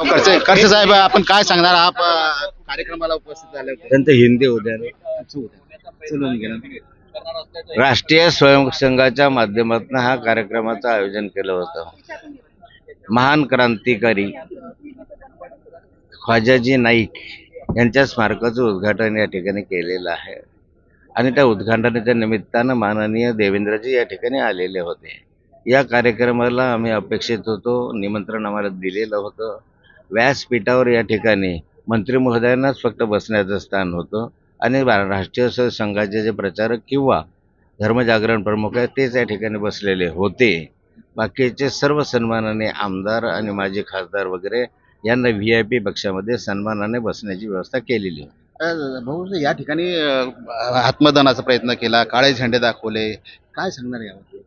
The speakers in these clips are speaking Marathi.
खडसे साहेब, आपण काय सांगणार? आप कार्यक्रमाला उपस्थित झाले होते. त्यांचं हिंदी उद्या राष्ट्रीय स्वयंसेवक संघाच्या माध्यमातून हा कार्यक्रमाचं आयोजन केलं होतं. महान क्रांतिकारी ख्वाजाजी नाईक यांच्या स्मारकाचं उद्घाटन या ठिकाणी केलेलं आहे आणि त्या उद्घाटनाच्या निमित्तानं माननीय देवेंद्रजी या ठिकाणी आलेले होते. या कार्यक्रमाला आम्ही अपेक्षित होतो, निमंत्रण आम्हाला दिलेलं होतं. व्यासपीठावर या ठिकाणी मंत्री महोदयांनाच फक्त बसण्याचं स्थान होतं आणि राष्ट्रीय स्वयंसेवक संघाचे जे प्रचारक किंवा धर्मजागरण प्रमुख आहेत तेच या ठिकाणी बसलेले होते. बाकीचे सर्व सन्मानाने आमदार आणि माजी खासदार वगैरे यांना VIP पक्षामध्ये सन्मानाने बसण्याची व्यवस्था केलेली. भाऊ, या ठिकाणी आत्मदानाचा प्रयत्न केला, काळे झेंडे दाखवले, काय सांगणार यामध्ये?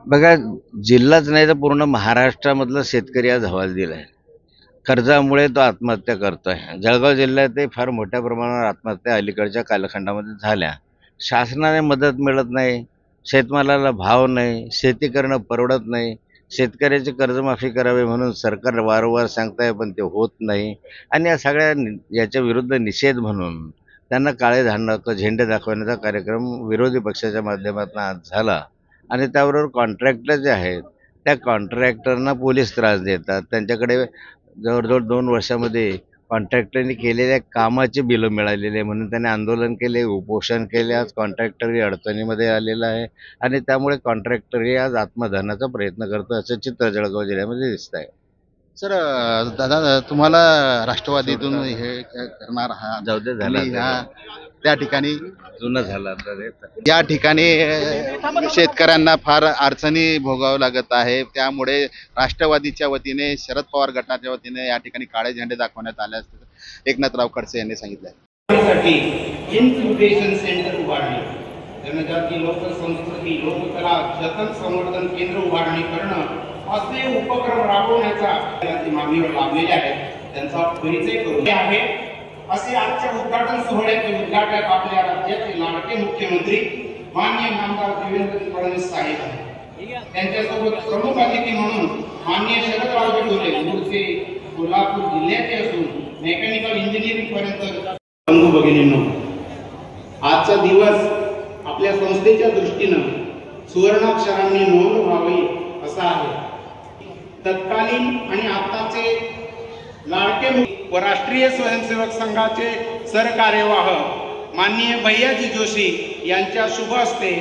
बघा, जिल्हाच नाही तर पूर्ण महाराष्ट्रामधला शेतकरी आज हवालदिल आहे. कर्जामुळे तो आत्महत्या करतोय. जळगाव जिल्ह्यात फार मोठ्या प्रमाणावर आत्महत्या अलीकडच्या कालखंडामध्ये झाल्या. शासनाने मदत मिळत नाही, शेतमालाला भाव नाही, शेती करणं परवडत नाही, शेतकऱ्याची कर्जमाफी करावी म्हणून सरकार वारंवार सांगताय पण ते होत नाही. आणि या सगळ्या याच्या विरुद्ध निषेध म्हणून त्यांना काळे झेंडे दाखवण्याचा कार्यक्रम विरोधी पक्षाच्या माध्यमातून आज झाला. आणि त्याबरोबर कॉन्ट्रॅक्टर जे आहेत त्या कॉन्ट्रॅक्टरना पोलीस त्रास देतात. त्यांच्याकडे जवळजवळ 2 वर्षामध्ये कॉन्ट्रॅक्टरने केलेल्या कामाचे बिलं मिळालेले म्हणून त्याने आंदोलन केले, उपोषण केले. आज कॉन्ट्रॅक्टरही अडचणीमध्ये आलेला आहे आणि त्यामुळे कॉन्ट्रॅक्टरही आज आत्मदानाचा प्रयत्न करतो असं चित्र जळगाव जिल्ह्यामध्ये दिसत आहे. सर, दादा, तुम्हाला राष्ट्रवादीतून हे करणार हा जाऊ दे, झाला त्या ठिकाणी जुनं झालं. या ठिकाणी शेतकऱ्यांना फार अडचणी भोगावं लागत आहे. त्यामुळे राष्ट्रवादीच्या वतीने, शरद पवार गटाच्या वतीने या ठिकाणी काळे झेंडे दाखवण्यात आले असते एकनाथराव खडसे यांनी सांगितलं. इन्क्युबेशन सेंटर उभारणे, जनजाती लोकसंस्कृती लोककला जतन संवर्धन केंद्र उभारणी करणं असे उपक्रम राबवण्याचा मागणीवर लाभलेले आहेत त्यांचा परिचय करून आहे. असे आजच्या उद्घाटन सोहळ्याचे उद्घाटक आपल्या राज्याचे लाडके मुख्यमंत्री माननीय नामदार देवेंद्र फडणवीस साहेब आहेत. त्यांच्यासोबत प्रमुख अतिथी म्हणून माननीय शरदरावजी डोले, मूळचे कोल्हापूर जिल्ह्याचे असून मेकॅनिकल इंजिनिअरिंग पर्यंत. बंधू भगिनींनो, आजचा दिवस आपल्या संस्थेच्या दृष्टीनं सुवर्णाक्षरांनी नोंद व्हावी असा आहे. तत्कालीन आणि आताचे लाडके व राष्ट्रीय स्वयंसेवक संघाचे सरकार्यवाह माननीय भैयाजी जोशी यांच्या शुभ हस्ते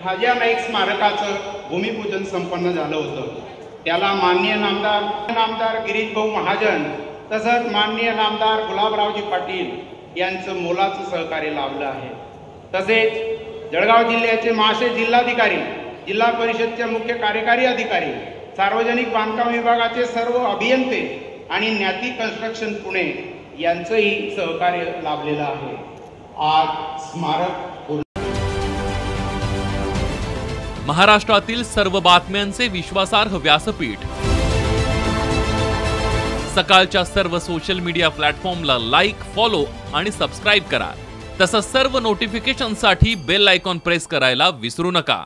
ख्वाजा नाईक स्मारकाचं भूमिपूजन संपन्न झालं होतं. त्याला माननीय नामदार गिरीश भाऊ महाजन तसंच माननीय नामदार गुलाबरावजी पाटील यांचं मोलाचं सहकार्य लाभलं आहे. तसेच जळगाव जिल्ह्याचे महाशय जिल्हाधिकारी, जिल्हा परिषदचे मुख्य कार्यकारी अधिकारी, सार्वजनिक बांधकाम विभागाचे सर्व अभियंते आणि ज्ञाती कन्स्ट्रक्शन पुणे यांचंही सहकार्य लाभलेलं आहे. आज स्मारक महाराष्ट्रातील सर्व बातम्यांचे विश्वासार्ह व्यासपीठ. सकाळच्या सर्व सोशल मीडिया प्लॅटफॉर्मला लाईक, फॉलो आणि सबस्क्राईब करा. तसंच सर्व नोटिफिकेशनसाठी बेल आयकॉन प्रेस करायला विसरू नका.